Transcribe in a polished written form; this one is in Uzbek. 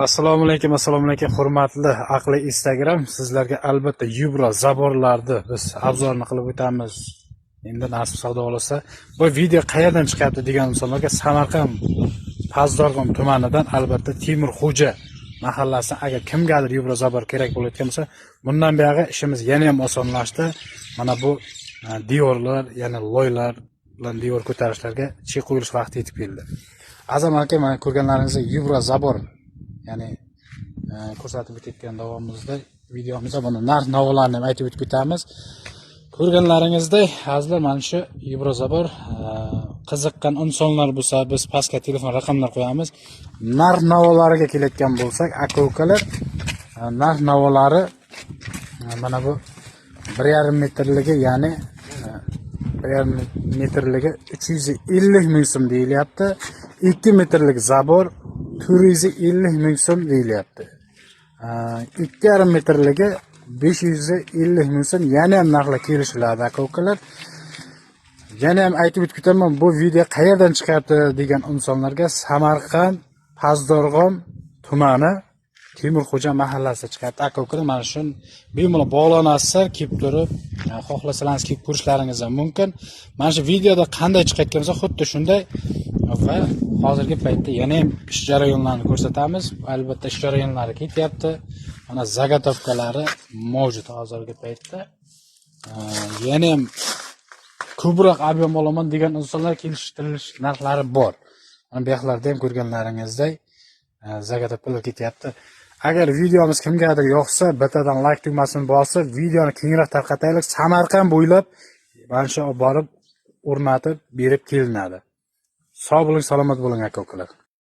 Assalomu alaykum, hurmatli aqli Instagram. Sizlarga albatta Yubra zaborlarni biz obzorini qilib o'tamiz. Endi nasib savdo bo'lsa, bu video qayerdan chiqyapti degan insonlarga Samarqand Pazdorg'om tumanidan albatta Temur Xo'ja mahallasidan agar kimgadir Yubra zabor kerak bo'layotgan bo'lsa, bundan buyog'i ishimiz yana ham osonlashdi. Mana bu diyorlar, ya'ni loylar bilan diyor ko'tarishlarga chek qo'yilish vaqti yetib keldi. Azam aka, mana ko'rganlaringizdek Yubra zabor, ya'ni ko'rsatib o'tgan davomimizda videomizda buni narx-navolarni ham aytib o'tib ketamiz. Ko'rganlaringizdek, azizlar, mana shu Yubra zabor qiziqqan insonlar bo'lsa, biz pastga telefon raqamlar qo'yamiz. Narx-navolariga kelayotgan bo'lsak, aka-ukalar, narx-navolari mana bu 1,5 metrligi, ya'ni 1,5 metrligi 350 ming so'm deyilyapti. 2 metrlik zabor 450 ming so'm deyilyapti. 2,5 metrligi 550 ming so'm, yana ham narxlar kelishiladi aka-ukalar. Yana ham aytib o'tib ketaman, bu video qayerdan chiqyapti degan insonlarga Samarqand Pazdorg'om tumani Temur Xo'ja mahallasi chiqyapti aka-ukalar. Mana shu bemalol bog'lanasizlar, kelib turib, xohlasangiz kelib ko'rishlaringiz ham mumkin. Mana shu videoda qanday chiqayotgan bo'lsa, xuddi shunday va hozirgi paytda yana ham ish jarayonlarini ko'rsatamiz. Albatta ish jarayonlari ketyapti. Mana zagotovkalari mavjud hozirgi paytda. Yana ham ko'proq ob'em olaman degan insonlar kelishtirilish narxlari bor. Mana bu yoqlarda ham ko'rganlaringizdek zagotovkalar ketyapti. Agar videomiz kimgadir yoqsa, bittadan like tugmasini bosib, videoni kengroq tarqataylik. Samarqand bo'ylab mana shu olib borib o'rnatib berib kelinadi. Sog' bo'ling, salomat bo'ling aka-ukalar.